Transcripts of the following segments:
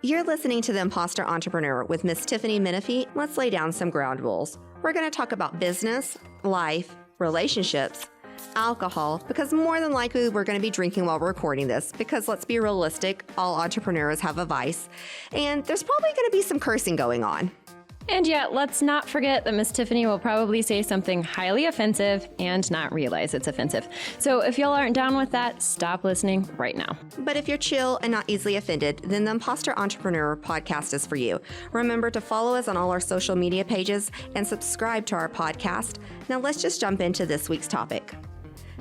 You're listening to The Imposter Entrepreneur with Miss Tiffany Menifee. Let's lay down some ground rules. We're going to talk about business, life, relationships, alcohol, because more than likely we're going to be drinking while we're recording this, because let's be realistic, all entrepreneurs have a vice, and there's probably going to be some cursing going on. And yet, let's not forget that Miss Tiffany will probably say something highly offensive and not realize it's offensive. So if y'all aren't down with that, stop listening right now. But if you're chill and not easily offended, then the Imposter Entrepreneur podcast is for you. Remember to follow us on all our social media pages and subscribe to our podcast. Now let's just jump into this week's topic.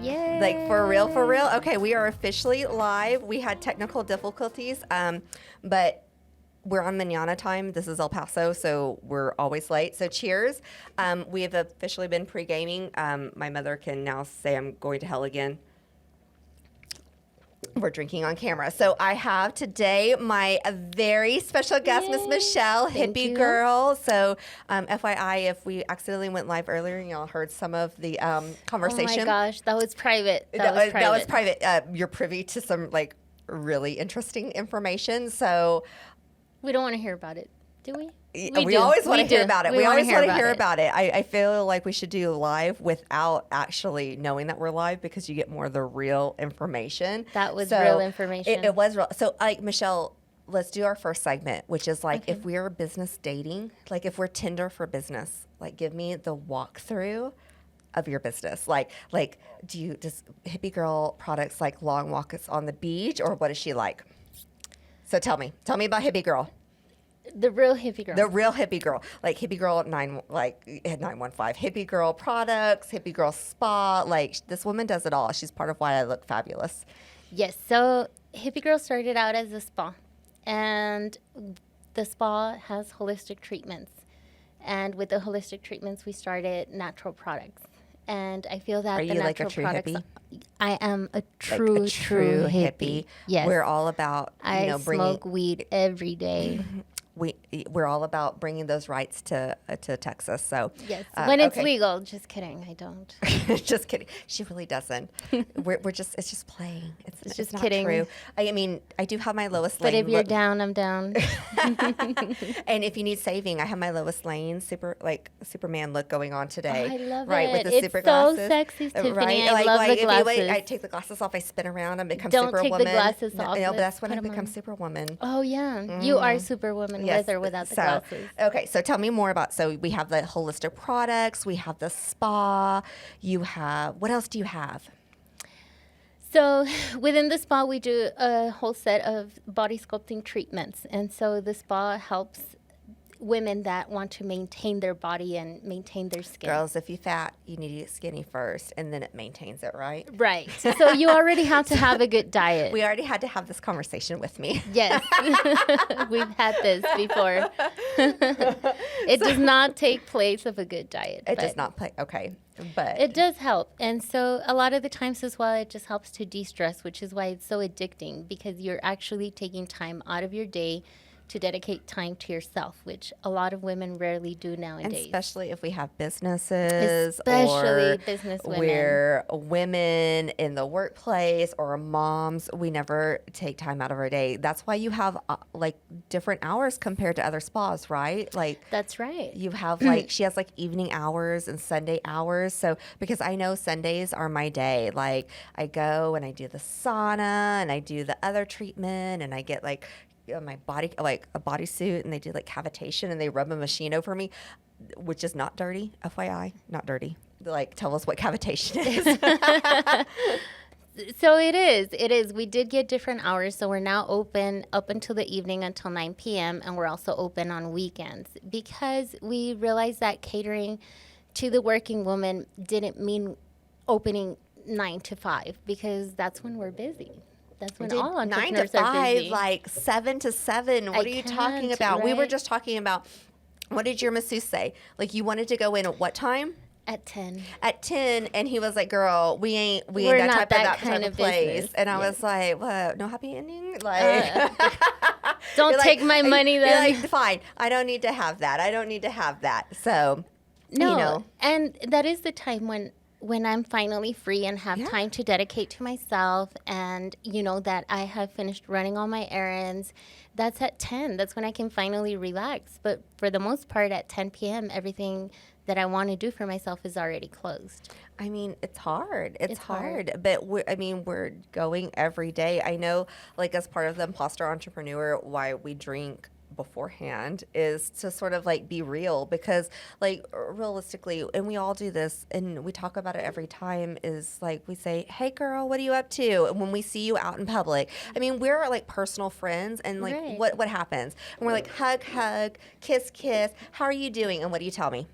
Yay. Like, for real, for real? Okay, we are officially live. We had technical difficulties, but we're on mañana time. This is El Paso, so we're always late. So cheers. We have officially been pre-gaming. My mother can now say I'm going to hell again. We're drinking on camera. So I have today my very special guest, Miss Michelle, Hippie Girl. So FYI, if we accidentally went live earlier and y'all heard some of the conversation. Oh my gosh, that was private. That was private. You're privy to some like really interesting information. So we don't want to hear about it, do we? We always want to hear about it. We always want to hear it. about it. I feel like we should do live without actually knowing that we're live, because you get more of the real information. That was real information. It was real. So, like, Michelle, let's do our first segment, which is like, if we're business dating, like if we're Tinder for business, like give me the walkthrough of your business. Like does Hippie Girl products like long walks on the beach, or what is she like? So tell me about Hippie Girl. The real Hippie Girl. The real Hippie Girl. Like Hippie Girl 915. Hippie Girl products, Hippie Girl spa. Like, this woman does it all. She's part of why I look fabulous. Yes. So Hippie Girl started out as a spa, and the spa has holistic treatments. And with the holistic treatments, we started natural products. And I feel that the natural products. Hippie? I am a true hippie. Yes. We're all about I smoke weed every day. We're all about bringing those rights to Texas. So yes, when it's legal. Just kidding, I don't. Just kidding. She really doesn't. It's just playing. It's just not kidding. True. I mean, I do have my Lois Lane. But if you're down, I'm down. And if you need saving, I have my Lois Lane Superman look going on today. Oh, I love right, it. With the it's super so glasses. Sexy, Tiffany. Right? I love the glasses. I take the glasses off, I spin around and become Don't Superwoman. take the glasses off. No, but that's when I become Superwoman. Oh yeah, you are Superwoman with or without the glasses. Okay, so tell me more about. So we have the holistic products. We have the spa. You have, what else do you have? So within the spa, we do a whole set of body sculpting treatments. And so the spa helps women that want to maintain their body and maintain their skin. Girls, if you're fat, you need to get skinny first, and then it maintains it, right? Right. So you already have to have a good diet. We already had to have this conversation with me. Yes. We've had this before. It does not take place of a good diet. It does not play. Okay. But it does help. And so a lot of the times as well, it just helps to de-stress, which is why it's so addicting, because you're actually taking time out of your day to dedicate time to yourself, which a lot of women rarely do nowadays. And especially if we have businesses, especially business women. We're women in the workplace or moms. We never take time out of our day. That's why you have like different hours compared to other spas, right? Like, that's right. You have like, she has like evening hours and Sunday hours. So, because I know Sundays are my day. Like, I go and I do the sauna and I do the other treatment, and I get like my body, like a bodysuit, and they do like cavitation, and they rub a machine over me, which is not dirty, FYI, not dirty. Like, tell us what cavitation is. So it is. We did get different hours, so we're now open up until the evening until 9 p.m., and we're also open on weekends, because we realized that catering to the working woman didn't mean opening 9 to 5, because that's when we're busy. That's when all entrepreneurs 9 to 5, are busy. like 7 to 7. What are you talking about? Right? We were just talking about, what did your masseuse say? Like, you wanted to go in at what time? At 10. At 10, and he was like, "Girl, we ain't We're that not type of place." business. And I was like, "What? No happy ending? Like, don't take my money then." You're like, fine, I don't need to have that. I don't need to have that. So, no, you know. and that is the time when when I'm finally free and have time to dedicate to myself, and that I have finished running all my errands, that's at 10. That's when I can finally relax. But for the most part, at 10 p.m., everything that I want to do for myself is already closed. I mean, it's hard. It's hard. But we're going every day. I know, like, as part of the Imposter Entrepreneur, why we drink beforehand is to sort of like be real, because like realistically, and we all do this and we talk about it every time, is like we say, hey girl, what are you up to? And when we see you out in public, I mean, we're like personal friends, and like what happens? And we're like hug, kiss, how are you doing? And what do you tell me?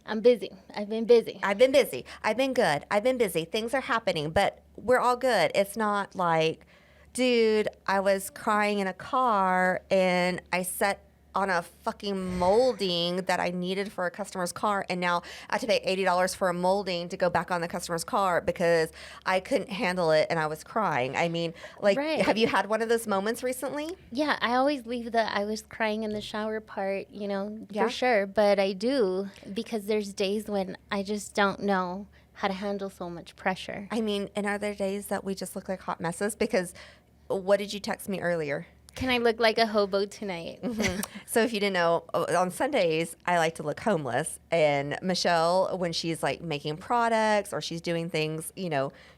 I'm busy. I've been busy. I've been busy. I've been good. I've been busy. Things are happening, but we're all good. It's not like, dude, I was crying in a car and I set on a fucking molding that I needed for a customer's car, and now I have to pay $80 for a molding to go back on the customer's car because I couldn't handle it and I was crying. I mean, like, have you had one of those moments recently? Yeah, I always leave the I was crying in the shower part, for sure. But I do, because there's days when I just don't know how to handle so much pressure. I mean, and are there days that we just look like hot messes? Because what did you text me earlier? Can I look like a hobo tonight? Mm-hmm. So if you didn't know, on Sundays, I like to look homeless. And Michelle, when she's like making products or she's doing things,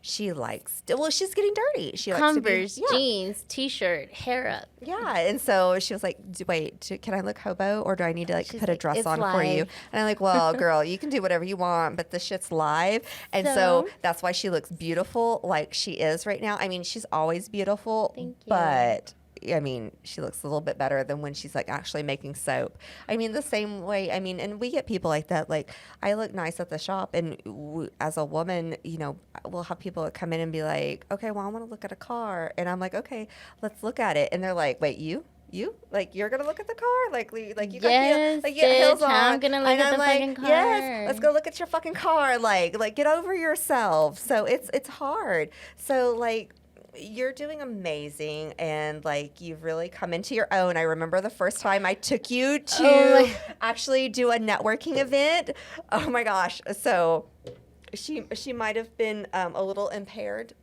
she likes, she's getting dirty. She Converse, jeans, T-shirt, hair up. Yeah. And so she was like, wait, can I look hobo, or do I need to like put a dress on for you? And I'm like, well, girl, you can do whatever you want, but the shit's live. And so that's why she looks beautiful like she is right now. I mean, she's always beautiful. Thank you. But I mean, she looks a little bit better than when she's like actually making soap. I mean, the same way, I mean, and we get people like that. Like, I look nice at the shop, and as a woman, we'll have people that come in and be like, okay, well, I want to look at a car. And I'm like, okay, let's look at it. And they're like, wait, you? Like, you're gonna look at the car? Like you yes, got heels on. I'm gonna look at the fucking car. Yes, let's go look at your fucking car. Like get over yourself. So it's hard. So like, you're doing amazing, and like, you've really come into your own. I remember the first time I took you to actually do a networking event. Oh my gosh. So she might have been a little impaired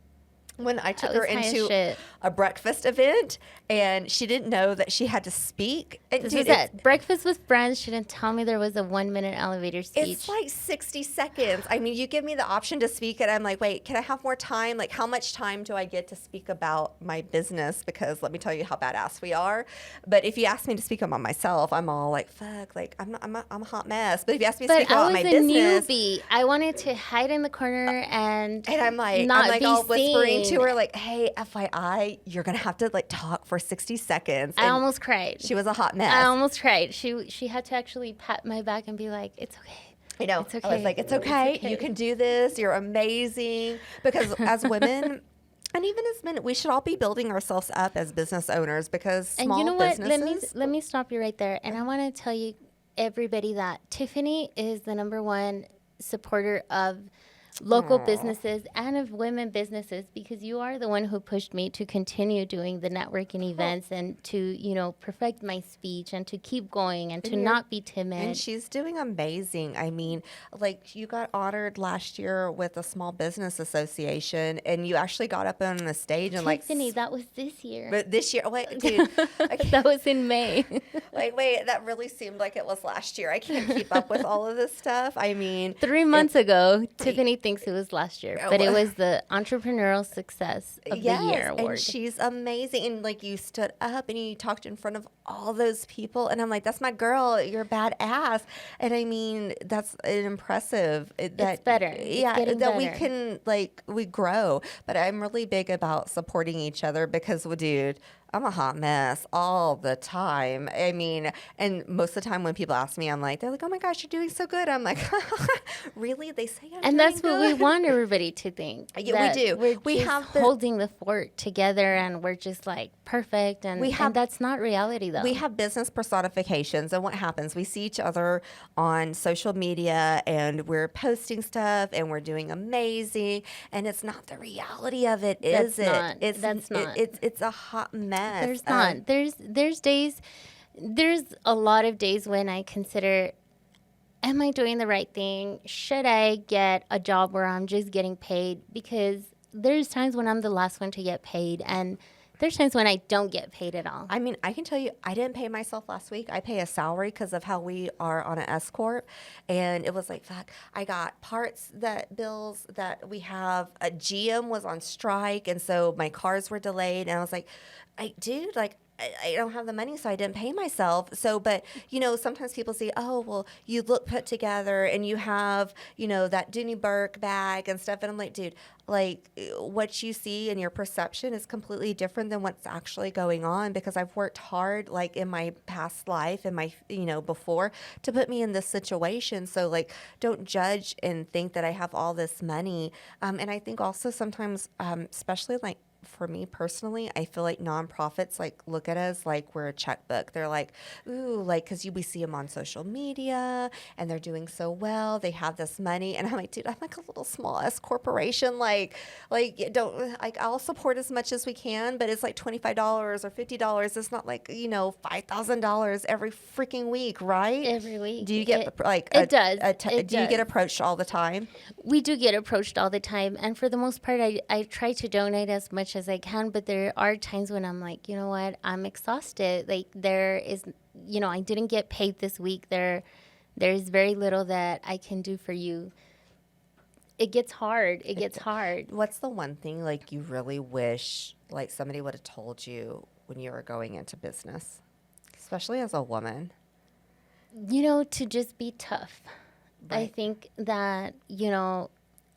when I took her into a breakfast event, and she didn't know that she had to speak. And this was at Breakfast with Friends. She didn't tell me there was a 1-minute elevator speech. It's like 60 seconds. I mean, you give me the option to speak, and I'm like, wait, can I have more time? Like, how much time do I get to speak about my business? Because let me tell you how badass we are. But if you ask me to speak about myself, I'm all like, fuck, like I'm a hot mess. But if you ask me to speak about my business, newbie. I wanted to hide in the corner and I'm like, all whispering to her, like, hey, FYI, you're gonna have to like talk for 60 seconds. I almost cried. She was a hot mess. I almost cried. She had to actually pat my back and be like, it's okay. I know. It's okay. I was like, it's okay. You can do this. You're amazing. Because as women, and even as men, we should all be building ourselves up as business owners, because small and you know what? businesses. Let me stop you right there. And I want to tell you, everybody, that Tiffany is the #1 supporter of local businesses and of women businesses, because you are the one who pushed me to continue doing the networking events and to, perfect my speech and to keep going and to not be timid. And she's doing amazing. I mean, like, you got honored last year with a Small Business Association, and you actually got up on the stage and Tiffany, that was this year. But this year, wait, dude. That was in May. Like, wait, that really seemed like it was last year. I can't keep up with all of this stuff. I mean, 3 months ago, Tiffany thinks it was last year, but it was the Entrepreneurial Success of the Year award. And she's amazing. And like, you stood up and you talked in front of all those people, and I'm like, that's my girl. You're badass. And I mean, that's impressive. It's better. It's that we better. can, like, we grow. But I'm really big about supporting each other, because, well, dude, I'm a hot mess all the time. I mean, and most of the time when people ask me, they're like, oh my gosh, you're doing so good. I'm like, really? They say I'm and doing that's what good? we want everybody to think. Yeah, we do. We have holding the fort together, and we're just like perfect. And that's not reality, though. We have business personifications, and what happens? We see each other on social media, and we're posting stuff, and we're doing amazing, and it's not the reality of it, is it? That's not. It's a hot mess. There's not. There's days. There's a lot of days when I consider am I doing the right thing? Should I get a job where I'm just getting paid? Because there's times when I'm the last one to get paid, and there's times when I don't get paid at all. I mean, I can tell you, I didn't pay myself last week. I pay a salary because of how we are on an S corp, and it was like, fuck. I got parts that bills that we have. A GM was on strike, and so my cars were delayed. And I was like, dude, like. I don't have the money, so I didn't pay myself. So, but, sometimes people say, oh, well, you look put together and you have, that Dooney Burke bag and stuff. And I'm like, dude, like what you see and your perception is completely different than what's actually going on, because I've worked hard, like in my past life and my, before, to put me in this situation. So, like, don't judge and think that I have all this money. And I think also sometimes, especially like, for me personally, I feel like nonprofits like look at us like we're a checkbook. They're like, ooh, like, because we see them on social media and they're doing so well. They have this money. And I'm like, dude, I'm like a little small S corporation. Like don't, like, I'll support as much as we can, but it's like $25 or $50. It's not like, $5,000 every freaking week, right? Every week. Do you get it does. Do you get approached all the time? We do get approached all the time. And for the most part, I try to donate as much as I can, but there are times when I'm like, you know what, I'm exhausted. Like, there is, I didn't get paid this week. There's very little that I can do for you. It gets hard. It gets hard. What's the one thing like you really wish like somebody would have told you when you were going into business, especially as a woman? To just be tough. Right. I think that, Do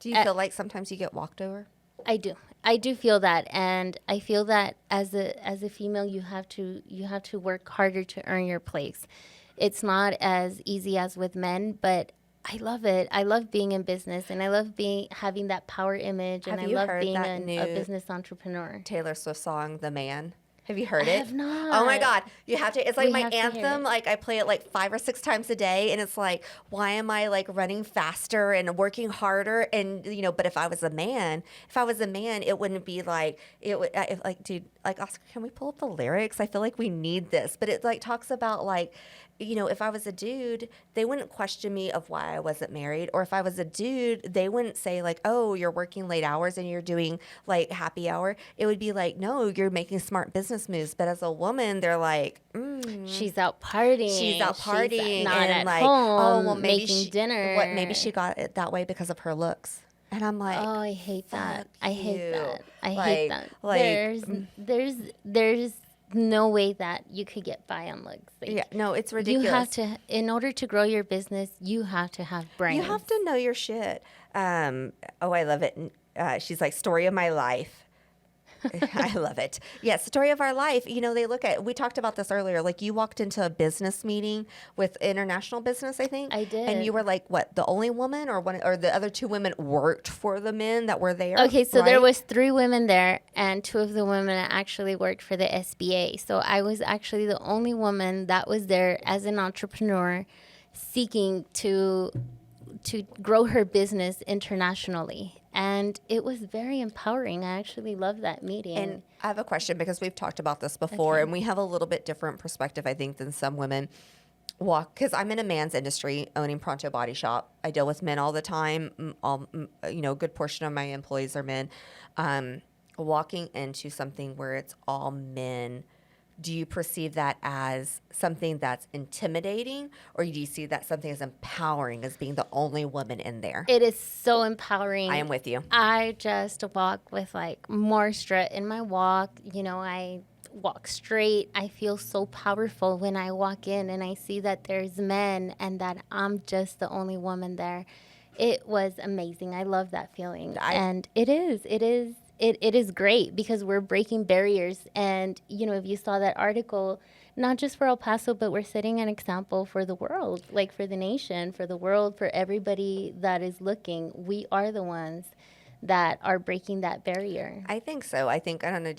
you feel like sometimes you get walked over? I do. I do feel that, and I feel that as a female, you have to work harder to earn your place. It's not as easy as with men, but I love it. I love being in business, and I love having that power image, and I love being a business entrepreneur. Taylor Swift song, "The Man"? Have you heard it? I have not. Oh my God. You have to. It's like We my have to hear anthem. it. Like, I play it like 5 or 6 times a day. And it's like, why am I like running faster and working harder? And, but if I was a man, it wouldn't be like, it would, like, dude, like, Oscar, can we pull up the lyrics? I feel like we need this. But it like talks about like, if I was a dude, they wouldn't question me of why I wasn't married. Or if I was a dude, they wouldn't say like, oh, you're working late hours and you're doing like happy hour. It would be like, no, you're making smart business moves. But as a woman, they're like, she's out partying. She's out partying. She's not and at like, home oh, well, maybe making dinner. Maybe she got it that way because of her looks. And I'm like, oh, I hate that. I hate that. I Like- hate that. like- There's no way that you could get by on looks. Like, yeah, no, it's ridiculous. you have to, in order to grow your business, you have to have brains. You have to know your shit. Oh, I love it. She's like, story of my life. I love it. Yes, story of our life. We talked about this earlier. Like, you walked into a business meeting with international business, I think. I did. And you were like, what, the only woman, or the other 2 women worked for the men that were there? Okay, so there right? was 3 women there, and 2 of the women actually worked for the SBA. So I was actually the only woman that was there as an entrepreneur seeking to grow her business internationally. And it was very empowering. I actually loved that meeting. And I have a question, because we've talked about this before, and we have a little bit different perspective, I think, than some women. Because I'm in a man's industry, owning Pronto Body Shop. I deal with men all the time. A good portion of my employees are men. Walking into something where it's all men, do you perceive that as something that's intimidating, or do you see that something as empowering, as being the only woman in there? It is so empowering. I am with you. I just walk with like more strut in my walk. I walk straight. I feel so powerful when I walk in and I see that there's men and that I'm just the only woman there. It was amazing. I love that feeling. And it is great, because we're breaking barriers. And, if you saw that article, not just for El Paso, but we're setting an example for the world, like for the nation, for the world, for everybody that is looking. We are the ones that are breaking that barrier. I think so. I don't know,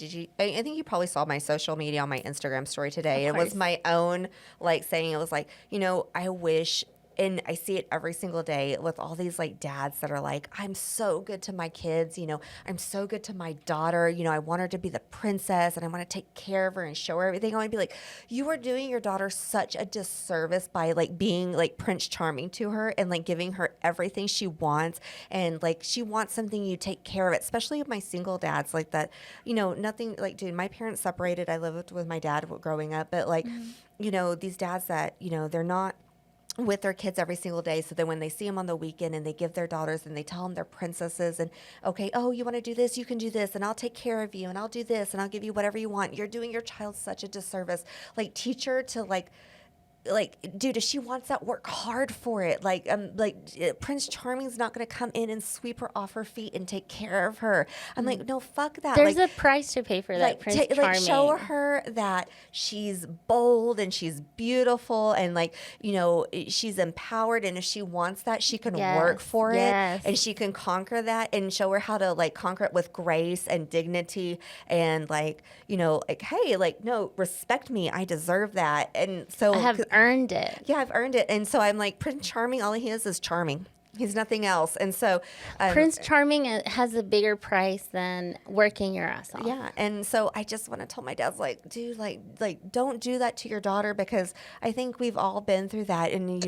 I think you probably saw my social media on my Instagram story today. Of It was course. my own, like, saying, it was like, I wish and I see it every single day with all these like dads that are like, I'm so good to my kids, I'm so good to my daughter, I want her to be the princess and I want to take care of her and show her everything. I want to be like, you are doing your daughter such a disservice by like being like Prince Charming to her and like giving her everything she wants, and like she wants something, you take care of it, especially with my single dads like that. Nothing like, dude, my parents separated. I lived with my dad growing up, but like, these dads that, they're not with their kids every single day. So then when they see them on the weekend and they give their daughters and they tell them they're princesses and, okay, oh, you want to do this? You can do this and I'll take care of you and I'll do this and I'll give you whatever you want. You're doing your child such a disservice. Like, teach her to like, dude, if she wants that, work hard for it. Prince Charming's not going to come in and sweep her off her feet and take care of her. I'm like, no, fuck that. There's a price to pay for that, Prince Charming. Show her that she's bold and she's beautiful and she's empowered. And if she wants that, she can work for it and she can conquer that, and show her how to like conquer it with grace and dignity and hey, no, respect me. I deserve that. And so I have earned it. Yeah, I've earned it. And so I'm like, Prince Charming, all he is charming. He's nothing else. And so Prince Charming has a bigger price than working your ass off. Yeah. And so I just want to tell my dad, like, dude, like don't do that to your daughter, because I think we've all been through that. And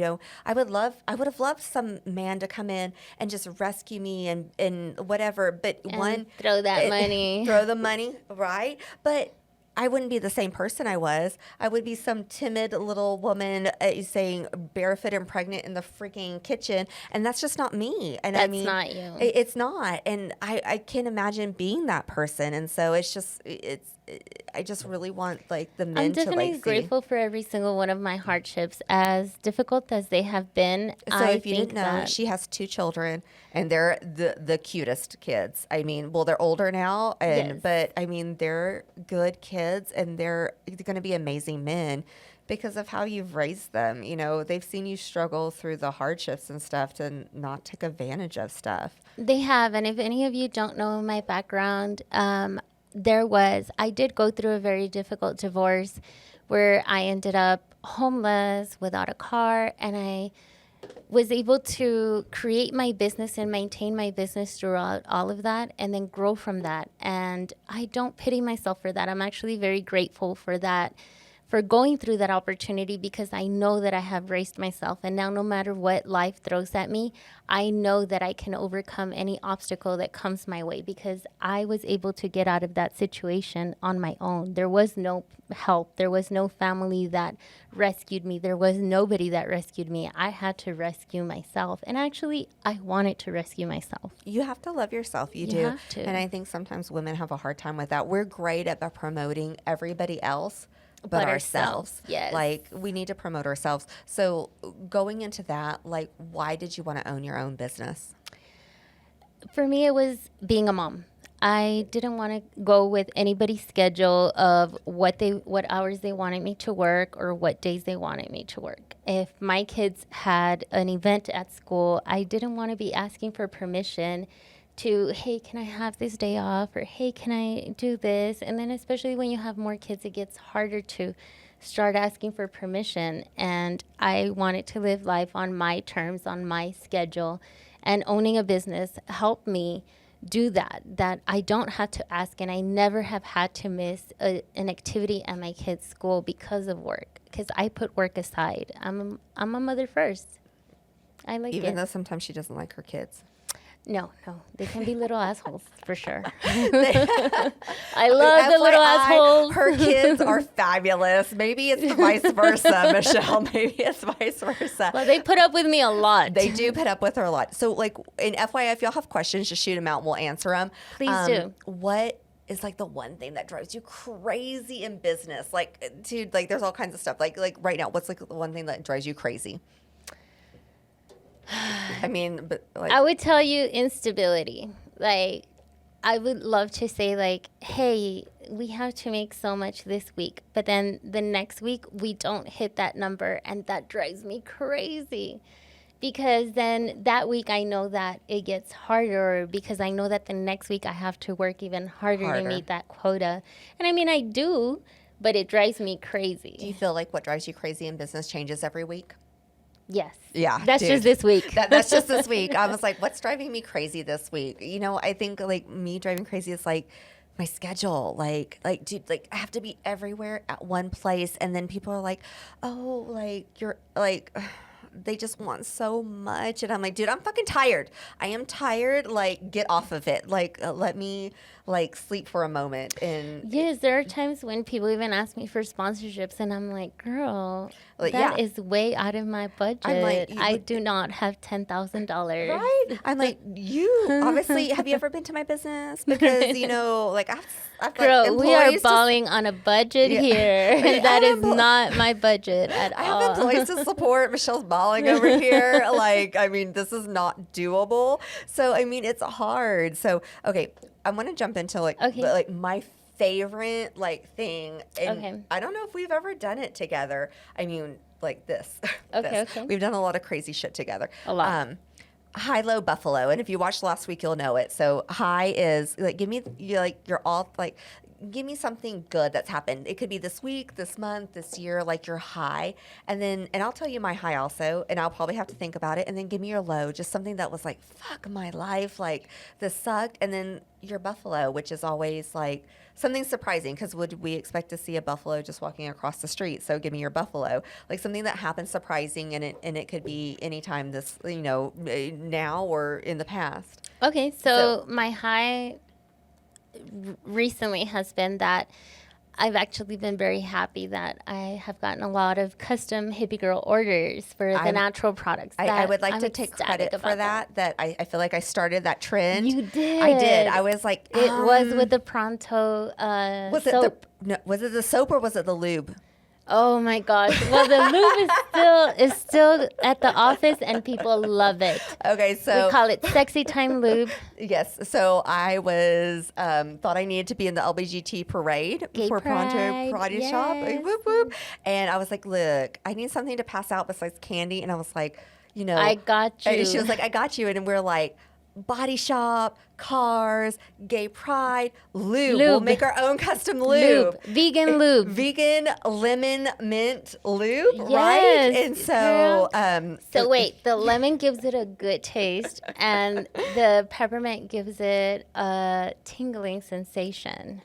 I would have loved some man to come in and just rescue me and whatever. But and throw that money. Throw the money, right? But I wouldn't be the same person I was. I would be some timid little woman saying barefoot and pregnant in the freaking kitchen. And that's just not me. And that's I mean, not you. It's not. And I can't imagine being that person. And so I just really want like the men to I'm like definitely see. grateful for every single one of my hardships, as difficult as they have been. So if you didn't know, she has 2 children, and they're the cutest kids. I mean, well, they're older now, but I mean, they're good kids, and they're going to be amazing men because of how you've raised them. They've seen you struggle through the hardships and stuff to not take advantage of stuff. They have, and if any of you don't know my background, I did go through a very difficult divorce where I ended up homeless, without a car, and I was able to create my business and maintain my business throughout all of that, and then grow from that. And I don't pity myself for that. I'm actually very grateful for that, for going through that opportunity, because I know that I have raised myself. And now no matter what life throws at me, I know that I can overcome any obstacle that comes my way, because I was able to get out of that situation on my own. There was no help. There was no family that rescued me. There was nobody that rescued me. I had to rescue myself. And actually, I wanted to rescue myself. You have to love yourself. You do. Have to. And I think sometimes women have a hard time with that. We're great at promoting everybody else, but ourselves. Yes. Like, we need to promote ourselves. So going into that, like, why did you want to own your own business? For me, it was being a mom. I didn't want to go with anybody's schedule of what hours they wanted me to work or what days they wanted me to work. If my kids had an event at school, I didn't want to be asking for permission to, hey, can I have this day off? Or, hey, can I do this? And then especially when you have more kids, it gets harder to start asking for permission. And I wanted to live life on my terms, on my schedule. And owning a business helped me do that I don't have to ask. And I never have had to miss an activity at my kids' school because of work, because I put work aside. I'm a mother first. I like it. Even though sometimes she doesn't like her kids. No, they can be little assholes for sure. I love the little assholes. Her kids are fabulous. Maybe it's the vice versa, Michelle. Maybe it's vice versa. Well, they put up with me a lot. They do put up with her a lot. So, like, in FYI, if y'all have questions, just shoot them out and we'll answer them. Please do. What is like the one thing that drives you crazy in business? Like, dude, like, there's all kinds of stuff. Like right now, what's like the one thing that drives you crazy? I mean, but like, I would tell you instability. Like, I would love to say like, hey, we have to make so much this week, but then the next week we don't hit that number, and that drives me crazy. Because then that week I know that it gets harder, because I know that the next week I have to work even harder to meet that quota. And I mean, I do, but it drives me crazy. Do you feel like what drives you crazy in business changes every week? Yes. Yeah. That's dude. just this week. That's just this week. I was like, what's driving me crazy this week? You know, I think like me driving crazy is like my schedule. Like, dude, like I have to be everywhere at one place. And then people are like, oh, like you're like, they just want so much. And I'm like, dude, I'm fucking tired. I am tired. Like, get off of it. Like, let me like sleep for a moment. And Yes, there are times when people even ask me for sponsorships, and I'm like, girl, Like, that yeah. is way out of my budget. I'm like, I do not have $10,000. right? I'm like, you obviously, have you ever been to my business? Because, you know, like I've Girl, like we are employees to- balling on a budget Yeah. here. I That have is empl- not my budget at I have all. employees to support. Michelle's bawling over here. Like, I mean, this is not doable. So, I mean, it's hard. So, okay, I want to jump into like, Okay. like my favorite like thing. And Okay. I don't know if we've ever done it together. I mean, like this. Okay, This. okay. We've done a lot of crazy shit together. A lot. High low buffalo, and if you watched last week, you'll know it. So high is like give me you're all like give me something good that's happened. It could be this week, this month, this year, like your high, and I'll tell you my high also, and I'll probably have to think about it, and then give me your low, just something that was like fuck my life, like this sucked, and then your buffalo, which is always like something surprising because would we expect to see a buffalo just walking across the street? So give me your buffalo, like something that happened surprising, and it could be anytime this now or in the past. Okay, so my high recently has been that I've actually been very happy that I have gotten a lot of custom hippie girl orders for the natural products. I would like I'm to take ecstatic credit for about that. I feel like I started that trend. You did. I did. I was like, It was with the Pronto was soap. was it the soap or was it the lube? Oh my gosh! Well, the lube is still at the office, and people love it. Okay, so We call it Sexy Time Lube. yes. So I was thought I needed to be in the LBGT parade Gay for Pronto Pride, Karate Shop. yes. Whoop, whoop. And I was like, look, I need something to pass out besides candy. And I was like, I got you. And she was like, I got you. And we're like, body shop, cars, gay pride, lube. We'll Lube. make our own custom lube. Vegan lube. Vegan lemon mint lube, right? Yes, And so, So wait, the lemon gives it a good taste, and the peppermint gives it a tingling sensation.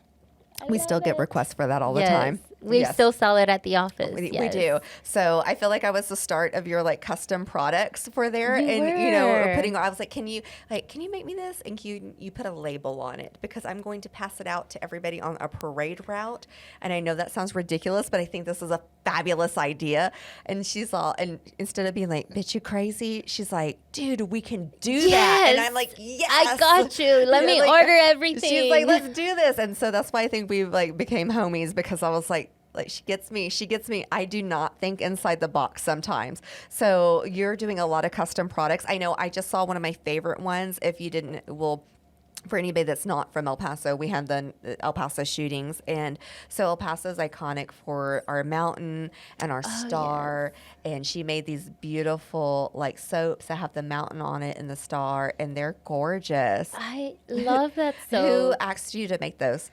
we still get requests for that all the Yes. time. We Yes. still sell it at the office. We yes. do. So I feel like I was the start of your like custom products for there, You and were. putting. I was like, can you make me this? And you put a label on it because I'm going to pass it out to everybody on a parade route. And I know that sounds ridiculous, but I think this is a fabulous idea. And she's all, and instead of being like, bitch, you crazy, she's like, dude, we can do that. And Yes. I'm like, yes, I got you. Let You know, me like, order everything. She's like, let's do this. And so that's why I think we like became homies because I was like she gets me. I do not think inside the box sometimes. So you're doing a lot of custom products. I know I just saw one of my favorite ones. If you didn't, for anybody that's not from El Paso, we had the El Paso shootings. And so El Paso is iconic for our mountain and our star. And she made these beautiful like soaps that have the mountain on it and the star, and they're gorgeous. I love that Who soap. asked you to make those?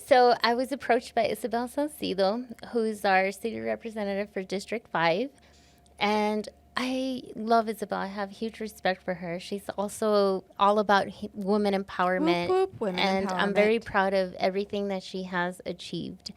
So I was approached by Isabel Salcido, who's our city representative for District 5. And I love Isabel. I have huge respect for her. She's also all about women empowerment. Whoop, whoop, women and I'm very empowerment. proud of everything that she has achieved.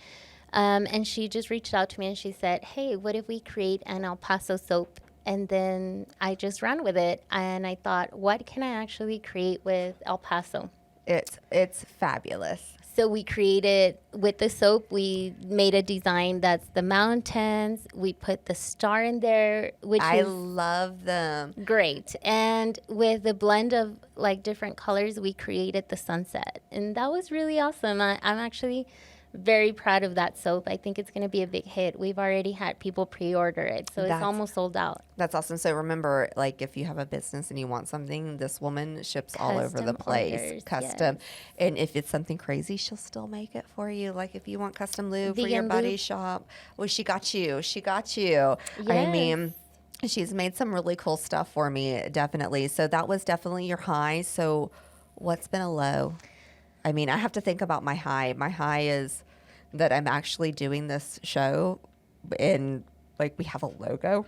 And she just reached out to me and she said, hey, what if we create an El Paso soap? And then I just ran with it. And I thought, what can I actually create with El Paso? It's fabulous. So we created, with the soap, we made a design that's the mountains. We put the star in there, which I is love them. great. And with the blend of like different colors, we created the sunset. And that was really awesome. I'm actually very proud of that soap. I think it's going to be a big hit. We've already had people pre-order it, so it's That's- almost sold out. That's awesome. So remember, like if you have a business and you want something, this woman ships all over the Custom place. orders, Custom. And if it's something crazy, she'll still make it for you. Like if you want custom lube for your Vegan body lube. shop, well, she got you. She got you. I mean, she's made some really cool stuff for me, definitely. So that was definitely your high. So what's been a low? I mean, I have to think about my high. My high is that I'm actually doing this show and like we have a logo.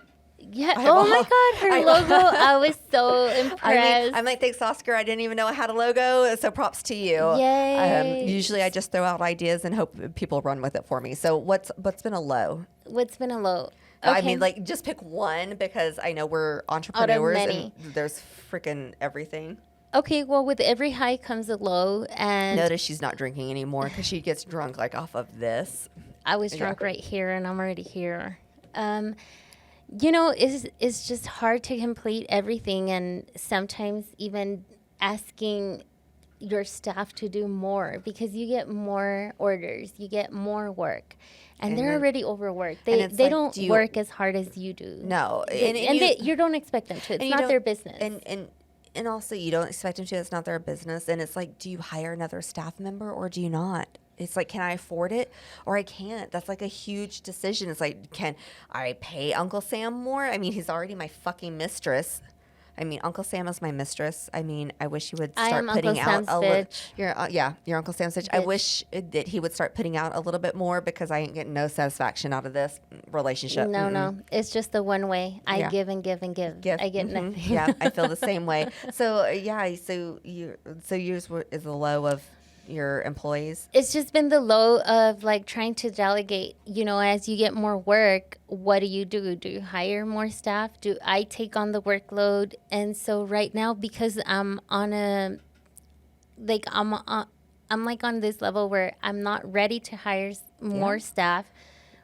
Yeah. Oh my God, her logo. I was so impressed. I'm like, thanks, Oscar. I didn't even know I had a logo. So props to you. Yay. Usually I just throw out ideas and hope people run with it for me. So what's been a low? What's been a low? I mean, like, just pick one because I know we're entrepreneurs and there's freaking everything. Okay, well, with every high comes a low, and Notice she's not drinking anymore because she gets drunk like off of this. I was drunk right here, and I'm already here. You know, it's just hard to complete everything, and sometimes even asking your staff to do more because you get more orders, you get more work, and they're already overworked. They like, don't work as hard as you do. No, you don't expect them to. It's not their business. And also, you don't expect them to. It's not their business. And it's like, do you hire another staff member or do you not? It's like, can I afford it or I can't? That's like a huge decision. It's like, can I pay Uncle Sam more? I mean, he's already my fucking mistress. I mean, Uncle Sam is my mistress. I mean, I wish he would start putting out a little. Your Uncle Sam's bitch. I wish that he would start putting out a little bit more because I ain't getting no satisfaction out of this relationship. No, it's just the one way. I give and give and give. I get nothing. Yeah, I feel the same way. So so yours is the low of your employees? It's just been the low of like trying to delegate, you know, as you get more work, what do you do? Do you hire more staff? Do I take on the workload? And so right now, because I'm on I'm like on this level where I'm not ready to hire more staff,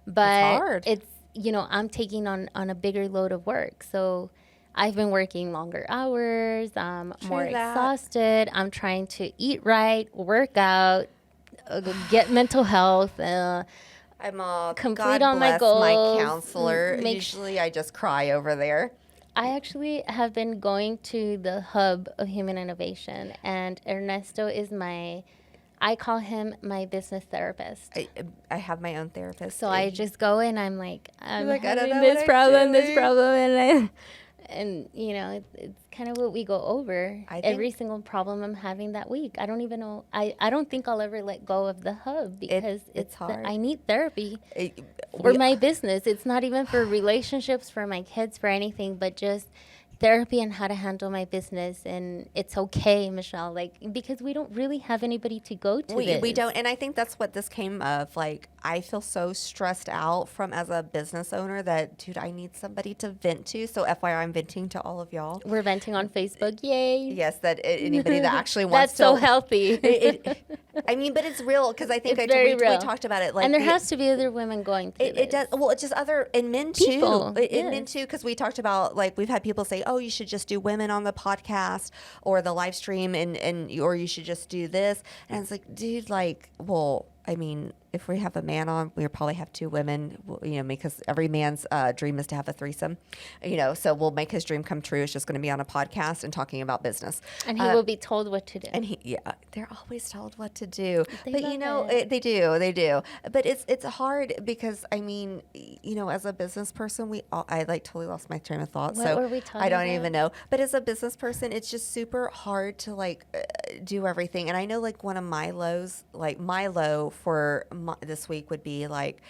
but it's you know, I'm taking on a bigger load of work. So I've been working longer hours. I'm more exhausted. I'm trying to eat right, work out, get mental health. I'm complete on my goals. My counselor. Usually I just cry over there. I actually have been going to the hub of human innovation, and Ernesto is I call him my business therapist. I have my own therapist. So I just go and I'm like, I'm like, having this problem, and you know, it's kind of what we go over. Every single problem I'm having that week. I don't even know. I don't think I'll ever let go of the hub because it's hard. I need therapy for my business. It's not even for relationships, for my kids, for anything, but just therapy and how to handle my business. And it's okay, Michelle, like, because we don't really have anybody to go to. We don't. And I think that's what this came of. Like, I feel so stressed out from as a business owner that, dude, I need somebody to vent to. So FYI, I'm venting to all of y'all. We're venting on Facebook. Yay. Yes, that anybody that actually wants to. That's so healthy. I mean, but it's real because I think we talked about it. Like, and there has to be other women going through it does. Well, it's just other, and men too. And men too, because we talked about, like, we've had people say, oh, you should just do women on the podcast or the live stream or you should just do this. And it's like, dude, like, well, I mean, if we have a man on, we'll probably have two women, you know, because every man's dream is to have a threesome, you know, so we'll make his dream come true. It's just going to be on a podcast and talking about business. And he will be told what to do. And they're always told what to do. But, you know, they do. But it's hard because, I mean, you know, as a business person, I like totally lost my train of thought. What were we talking I don't about? even know. But as a business person, it's just super hard to, like, do everything. And I know, like, one of my lows, like, my low for this week would be like,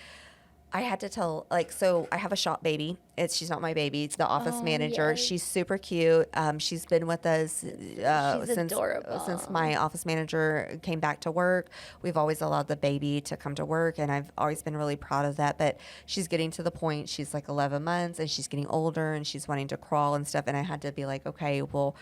I had to tell, like, so I have a shop baby. She's not my baby. It's the office manager. Yes. She's super cute. She's been with us since my office manager came back to work. We've always allowed the baby to come to work, and I've always been really proud of that. But she's getting to the point, she's like 11 months, and she's getting older, and she's wanting to crawl and stuff. And I had to be like, okay, well,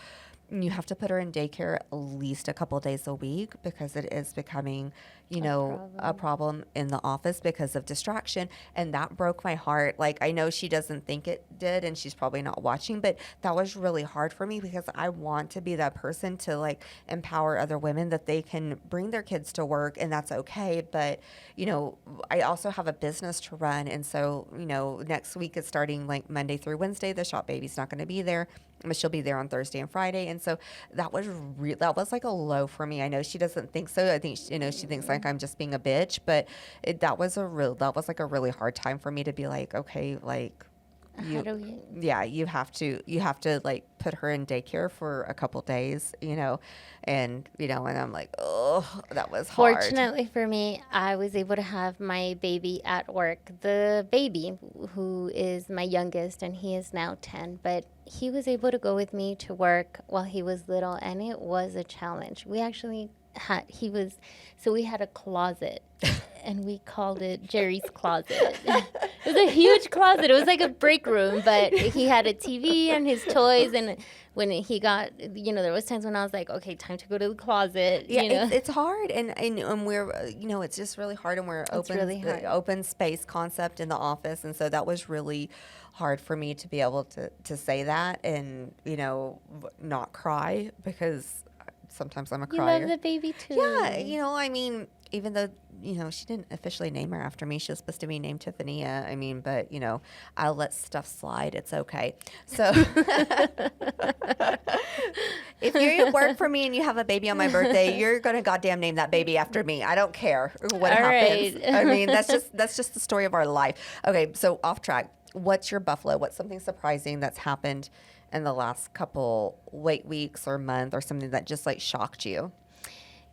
you have to put her in daycare at least a couple of days a week because it is becoming, you know, a problem in the office because of distraction. And that broke my heart. Like, I know she doesn't think it did and she's probably not watching, but that was really hard for me because I want to be that person to, like, empower other women that they can bring their kids to work and that's okay. But, you know, I also have a business to run. And so, you know, next week is starting like Monday through Wednesday. The shop baby's not going to be there, but she'll be there on Thursday and Friday. And so that was like a low for me. I know she doesn't think so. I think, you know, she thinks like I'm just being a bitch, but that was like a really hard time for me to be like, okay, like, you have to like put her in daycare for a couple days, you know, and I'm like, oh, Oh, that was hard. Fortunately for me, I was able to have my baby at work. The baby, who is my youngest, and he is now 10, but he was able to go with me to work while he was little, and it was a challenge. We actually so we had a closet, and we called it Jerry's closet. It was a huge closet. It was like a break room, but he had a TV and his toys, and when he got, there was times when I was like, okay, time to go to the closet. Yeah, it's hard, and we're, it's just really hard, and we're really hard. open space concept in the office, and so that was really hard for me to be able to say that and, not cry, because sometimes I'm a crier. You love the baby too. Yeah, I mean, even though, she didn't officially name her after me. She was supposed to be named Tiffany. But, I'll let stuff slide. It's okay. So if you're at work for me and you have a baby on my birthday, you're going to goddamn name that baby after me. I don't care what happens. Right. I mean, that's just the story of our life. Okay, so off track. What's your buffalo? What's something surprising that's happened in the last couple weeks or month, or something that just like shocked you?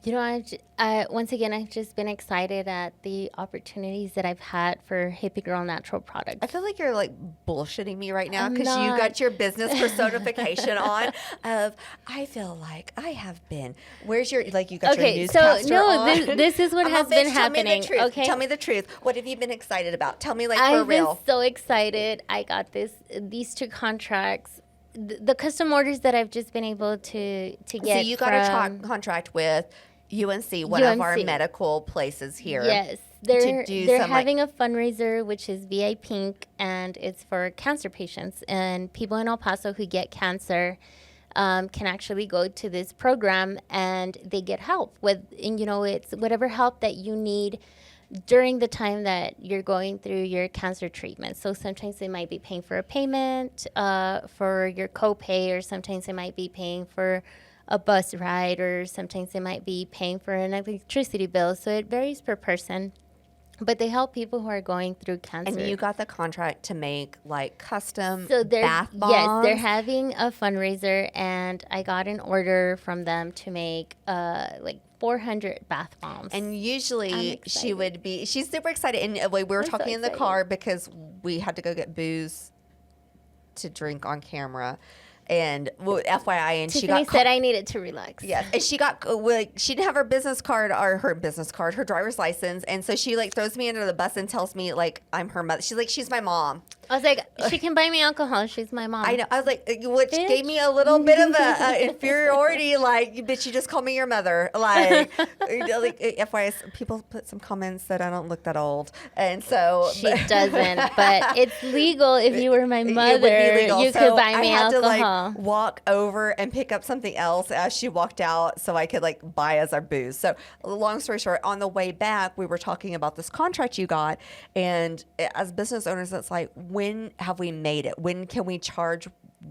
Once again, I've just been excited at the opportunities that I've had for Hippie Girl Natural products. I feel like you're like bullshitting me right now, I'm because you not. got your business personification on of, I feel like I have been. Where's your, like, you got your newscaster on? This is what has been happening. Tell me the truth. Okay, Tell me the truth. What have you been excited about? Tell me, like, for I've real. been so excited. I got these 2 contracts. The custom orders that I've just been able to get. So you got a contract with UNC, one of our medical places here. Yes, they're having a fundraiser, which is VI Pink, and it's for cancer patients, and people in El Paso who get cancer can actually go to this program, and they get help with, and it's whatever help that you need during the time that you're going through your cancer treatment. So sometimes they might be paying for a payment for your copay, or sometimes they might be paying for a bus ride, or sometimes they might be paying for an electricity bill. So it varies per person. But they help people who are going through cancer. And you got the contract to make like custom bath bombs? Yes, they're having a fundraiser, and I got an order from them to make 400 bath bombs. And usually she's super excited. And we were talking in the car because we had to go get booze to drink on camera. And FYI, and Tiffany said I needed to relax. Yes, and she didn't have her business card, her driver's license, and so she like throws me under the bus and tells me like I'm her mother. She's like, she's my mom. I was like, she can buy me alcohol. She's my mom. I know. I was like, which gave me a little bit of a inferiority. Like, bitch, you just call me your mother. Like FYI, people put some comments that I don't look that old, and so she doesn't. But it's legal. If you were my mother, it would be legal. You could buy me I had alcohol. To like walk over and pick up something else as she walked out, so I could like buy us our booze. So, long story short, on the way back, we were talking about this contract you got, and as business owners, it's like, when have we made it? When can we charge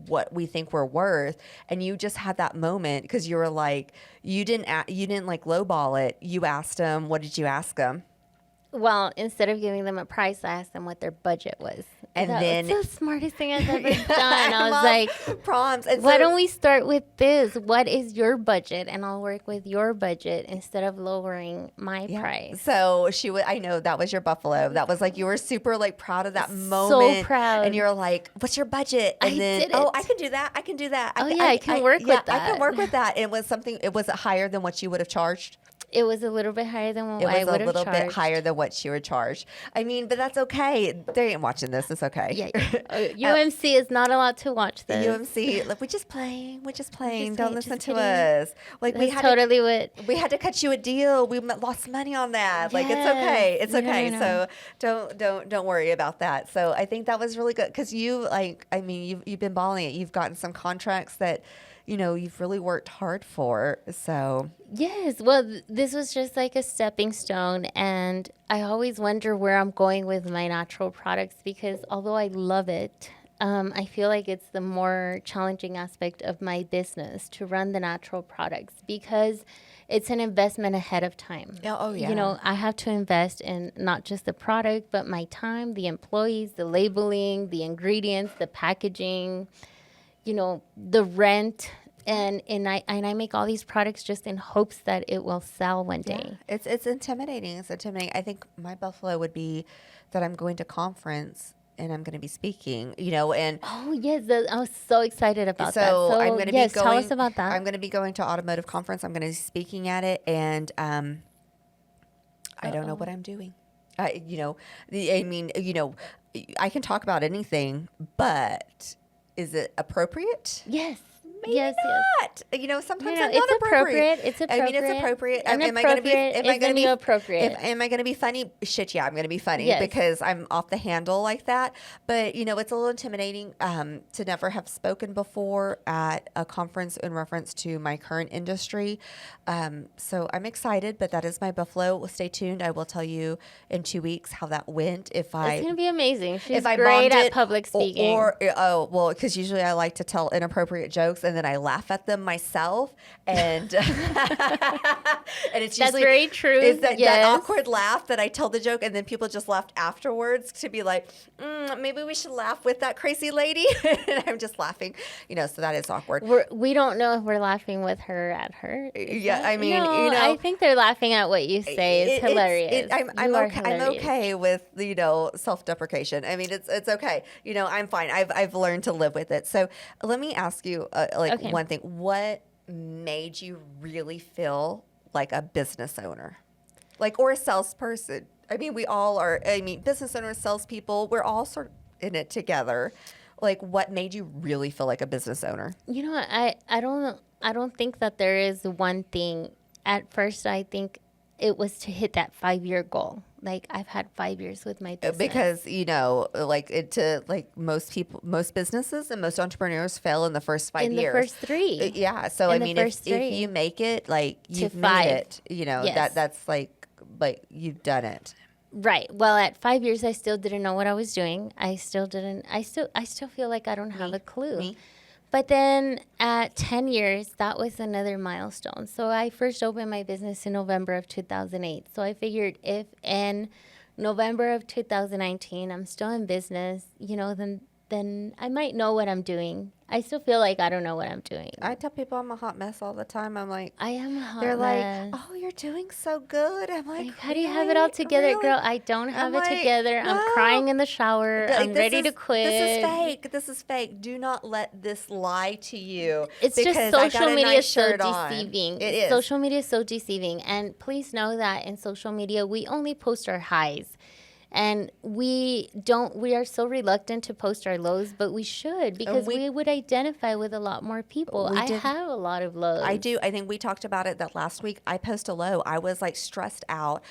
what we think we're worth? And you just had that moment because you were like, you didn't like lowball it. You asked them, what did you ask them? Well, instead of giving them a price, I asked them what their budget was. And then it's the smartest thing I've ever done. I was like, prompts. And why don't we start with this? What is your budget? And I'll work with your budget instead of lowering my price. So I know that was your buffalo. That was like, you were super like proud of that moment. So proud. And you're like, what's your budget? And then, I can do that. I can do that. I can work with that. I can work with that. It was higher than what you would have charged? It was a little bit higher than what I would have charged. It was a little bit higher than what you were charged. I mean, but that's okay. They ain't watching this. It's okay. Yeah. UMC is not allowed to watch this. UMC, look, we're just playing. Don't listen to us. Like, we had to cut you a deal. We lost money on that. Like, it's okay. It's okay. So don't worry about that. So I think that was really good because you've been balling it. You've gotten some contracts that, you've really worked hard for. So yes, well, this was just like a stepping stone, and I always wonder where I'm going with my natural products because although I love it, I feel like it's the more challenging aspect of my business to run the natural products because it's an investment ahead of time. Oh, yeah. I have to invest in not just the product, but my time, the employees, the labeling, the ingredients, the packaging, the rent And I make all these products just in hopes that it will sell one day. It's intimidating. It's intimidating. I think my buffalo would be that I'm going to conference and I'm going to be speaking, and Oh yes, I was so excited about that. so So I'm going to yes, be going. tell us about that. I'm going to be going to automotive conference. I'm going to be speaking at it, and I don't know what I'm doing. I mean, I can talk about anything, but is it appropriate? Yes. Maybe yes. not. Sometimes No, I'm it's not appropriate. It's I mean, it's appropriate. Am I going to be? Am I going to be appropriate? Am I going to be funny? Shit, yeah, I'm going to be funny Yes. because I'm off the handle like that. But it's a little intimidating to never have spoken before at a conference in reference to my current industry. So I'm excited, but that is my buffalo. Stay tuned. I will tell you in 2 weeks how that went. It's gonna be amazing. She's if I great bombed at it, public speaking. because usually I like to tell inappropriate jokes and then I laugh at them myself, and and it's That's usually very true. Is that Yes. awkward laugh that I tell the joke and then people just laughed afterwards to be like, maybe we should laugh with that crazy lady, and I'm just laughing, so that is awkward. We don't know if we're laughing with her at her. Yeah, I mean, No, I think they're laughing at what you say. It's hilarious. I'm You are okay. I'm hilarious. okay with self-deprecation. I mean, it's okay. I'm fine. I've learned to live with it. So let me ask you Okay. one thing. What made you really feel like a business owner, or a salesperson? I mean, we all are. I mean, business owners, salespeople. We're all sort of in it together. What made you really feel like a business owner? I don't think that there is one thing. At first, I think it was to hit that 5-year goal. I've had 5 years with my business. Because most businesses and most entrepreneurs fail in the first 5 in years. the first 3. Yeah. So In I the mean, first if 3. you make it, you've made 5. it. Yes. That's you've done it. Right. Well, at 5 years, I still didn't know what I was doing. I still feel like I don't have a clue. Me. But then at 10 years, that was another milestone. So I first opened my business in November of 2008. So I figured if in November of 2019 I'm still in business, then I might know what I'm doing. I still feel like I don't know what I'm doing. I tell people I'm a hot mess all the time. I'm like, I am a hot they're mess. like, oh, you're doing so good. I'm like, How do you have it all together, Really? girl? I don't have I'm it like, together. no. I'm crying in the shower. I'm ready to quit. This is fake. This is fake. Do not let this lie to you. It's because just I got social a media nice is so shirt on. deceiving. It is. Social media is so deceiving. And please know that in social media, we only post our highs. And we are so reluctant to post our lows, but we should because we would identify with a lot more people. I have a lot of lows. I do. I think we talked about it that last week. I post a low. I was stressed out.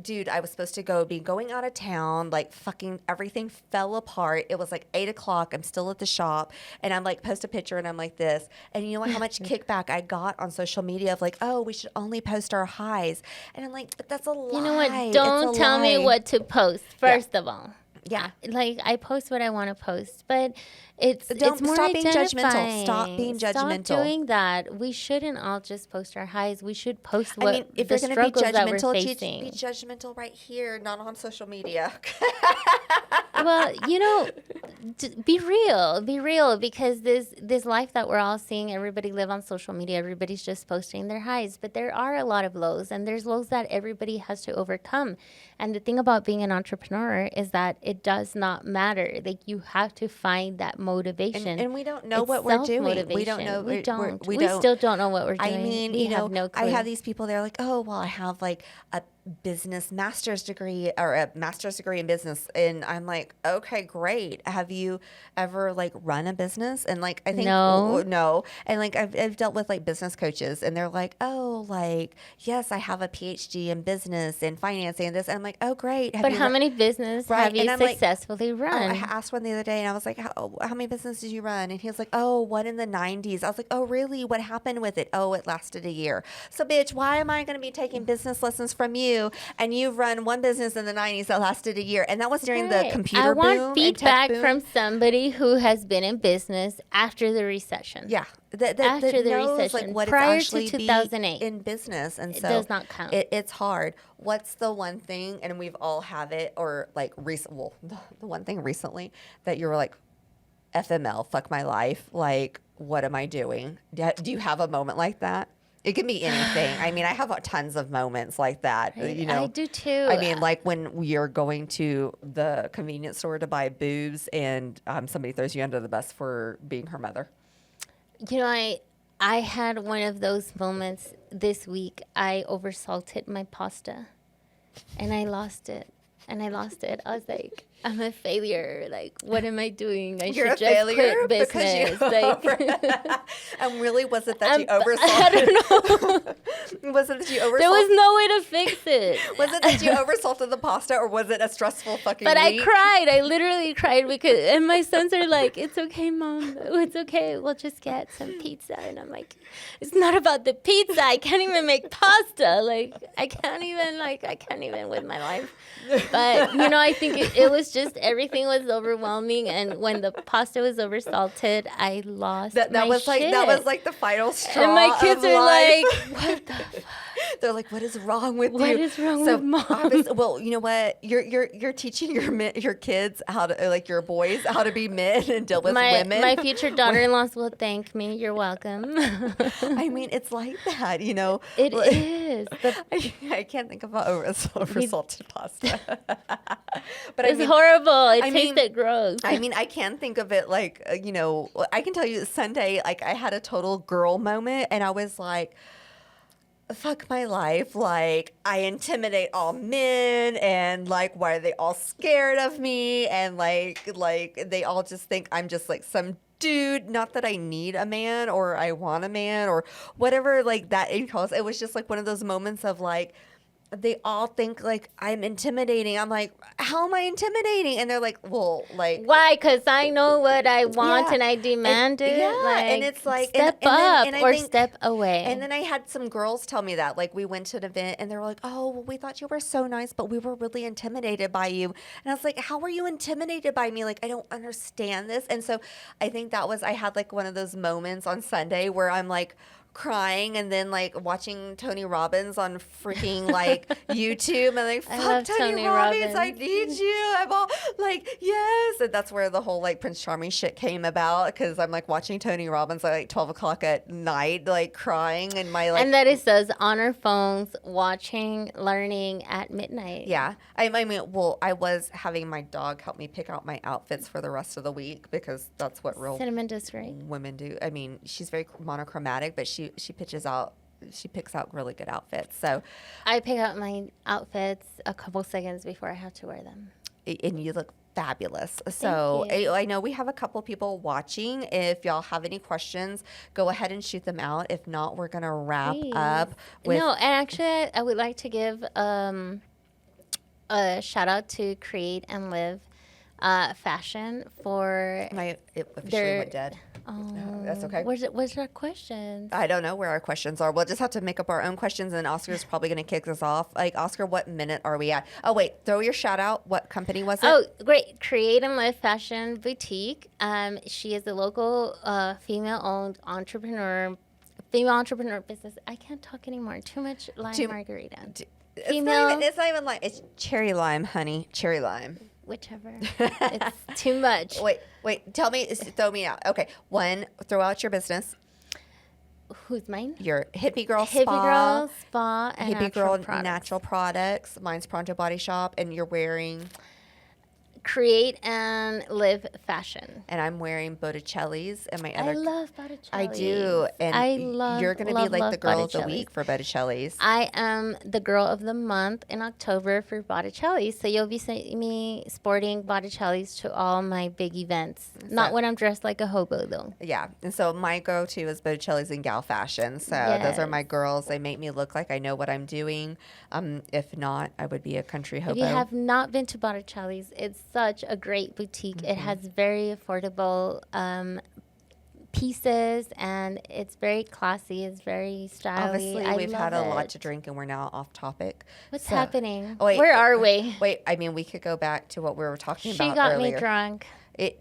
Dude, I was supposed to be going out of town. Fucking everything fell apart. It was 8 o'clock. I'm still at the shop, and I'm post a picture, and I'm like this. And you know what? How much kickback I got on social media of oh, we should only post our highs. And I'm like, but that's a lie. You know what? Don't tell me what to post, first of all. Yeah. I post what I want to post, but it's more stop being identifying. judgmental. Stop being judgmental. Stop doing that. We shouldn't all just post our highs. We should post what if the you're going to be struggles that we're judgmental, facing. be judgmental right here, not on social media. Well, be real, because this life that we're all seeing, everybody live on social media, everybody's just posting their highs, but there are a lot of lows, and there's lows that everybody has to overcome. And the thing about being an entrepreneur is that it does not matter. You have to find that motivation. And we don't know It's what we're doing. We don't self-motivation. know. We don't. We We don't. still don't know what we're doing. I mean, we have no clue. I have these people. They're like, oh, well, I have a business master's degree or a master's degree in business, and I'm like, okay, great. Have you ever run a business? And I think no. And I've dealt with business coaches, and they're like, oh, yes, I have a PhD in business and financing and this. And I'm like, oh, great. But how many business have you successfully run? I asked one the other day, and I was like, how many businesses did you run? And he was like, oh, one in the 90s. I was like, oh, really? What happened with it? Oh, it lasted a year. So, bitch, why am I going to be taking business lessons from you? And you've run one business in the 90s that lasted a year, and that was during the computer boom. I want feedback from somebody who has been in business after the recession. Yeah, after the recession, what prior it's actually to 2008, in business, and it so does not count. It's hard. What's the one thing, and we've all have it, or the one thing recently that you were like, FML, fuck my life. Like, what am I doing? Do you have a moment like that? It can be anything. I mean, I have tons of moments like that. You know, I do too. I mean, like when you're going to the convenience store to buy boobs and somebody throws you under the bus for being her mother. You know, I had one of those moments this week. I oversalted my pasta, and I lost it. I was like, I'm a failure. Like, what am I doing? You're should a just failure quit business. And really, was it that you oversalted? I don't know. Was it that you oversalted? There was no way to fix it. Was it that you oversalted the pasta, or was it a stressful fucking But week? I cried. I literally cried because, and my sons are like, "It's okay, Mom. It's okay. We'll just get some pizza." And I'm like, "It's not about the pizza. I can't even make pasta. Like, I can't even with my life." But you know, I think it was just everything was overwhelming, and when the pasta was oversalted, I lost That my was shit. that was like the final straw. And my kids of are life. like, "What the fuck? They're like, what is wrong with you? What is wrong with Mom?" Well, you know what? You're teaching your kids how to, like, your boys, how to be men and deal with women. My future daughter-in-laws will thank me. You're welcome. I mean, it's like that, you know. It is. I can't think of oversalted pasta. But It's horrible. It I mean- tasted gross. I mean, I can think of it like, you know, I can tell you Sunday, like, I had a total girl moment, and I was like, fuck my life. Like, I intimidate all men, and like, why are they all scared of me? And like they all just think I'm just like some dude. Not that I need a man or I want a man or whatever, like that it calls. It was just like one of those moments of like, they all think like I'm intimidating. I'm like, how am I intimidating? And they're like, well, like, Why? Because I know what I want Yeah. and I demand it. yeah, Like, and it's like step and then- up and I or think- step away. And then I had some girls tell me that, like, we went to an event and they were like, oh, well, we thought you were so nice, but we were really intimidated by you. And I was like, how are you intimidated by me? Like, I don't understand this. And so I think I had like one of those moments on Sunday where I'm like crying and then like watching Tony Robbins on freaking like YouTube and like, I fuck love Tony Tony Robbins, I Robbins. need you. I'm all like, yes. And that's where the whole like Prince Charming shit came about, because I'm like watching Tony Robbins at like 12 o'clock at night, like crying, and my like. And that it says on our phones, watching, learning at midnight. Yeah. I mean, well, I was having my dog help me pick out my outfits for the rest of the week, because that's what real Cinnamon does great. women do. I mean, she's very monochromatic, but she picks out really good outfits. So, I pick out my outfits a couple seconds before I have to wear them. and you look fabulous. So you. I know we have a couple people watching. If y'all have any questions, go ahead and shoot them out. If not, we're gonna wrap Please. up with. No, and actually, I would like to give a shout out to Create and Live Fashion for It officially their- went dead. Oh, That's okay. Where's our questions? I don't know where our questions are. We'll just have to make up our own questions, and Oscar's probably going to kick us off. Like, Oscar, what minute are we at? Oh, wait, throw your shout out. What company was it? Oh, great. Create and Live Fashion Boutique. She is a local female-owned female entrepreneur business. I can't talk anymore. Too much lime margarita. It's not even lime. It's cherry lime, honey. Cherry lime. Whichever. It's too much. Wait. Tell me. Throw me out. Okay. One, throw out your business. Who's mine? Your Hippie Girl Hippie Spa. Girl Spa and Hippie Girl products. Natural Products. Mine's Pronto Body Shop. And you're wearing... Create and Live Fashion. And I'm wearing Botticellis. And my I other... love Botticelli. I do. And I love. you're going to be like the girl of the week for Botticellis. I am the girl of the month in October for Botticelli. So you'll be seeing me sporting Botticellis to all my big events. Not when I'm dressed like a hobo, though. Yeah. And so my go-to is Botticelli's and gal fashion. So those are my girls. They make me look like I know what I'm doing. If not, I would be a country hobo. If you have not been to Botticelli's, it's such a great boutique. It has very affordable pieces, and it's very classy. It's very stylish. Obviously, we've had a lot to drink, and we're now off topic. What's So- happening? Oh, wait, Where are we? Wait, I mean, we could go back to what we were talking She about got earlier. me drunk. It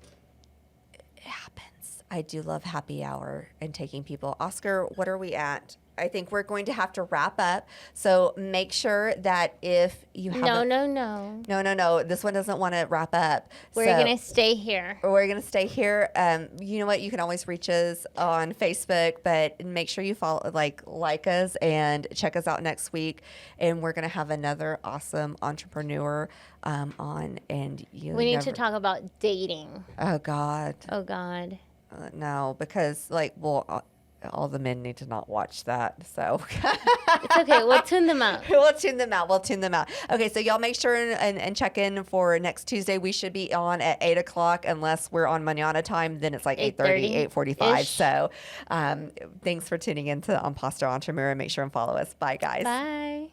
happens. I do love happy hour and taking people. Oscar, what are we at? I think we're going to have to wrap up. So make sure that if you have no, this one doesn't want to wrap up. We're going to stay here. We're going to stay here. You know what? You can always reach us on Facebook, but make sure you follow, like us and check us out next week. And we're going to have another awesome entrepreneur on. And we need to talk about dating. Oh God. No, because all the men need to not watch that. So it's okay. We'll tune them out. We'll tune them out. Okay, so y'all make sure and check in for next Tuesday. We should be on at 8 o'clock unless we're on manana time. Then it's like 8:30, 8:45. So thanks for tuning in to Imposter Entrepreneur. Make sure and follow us. Bye, guys. Bye.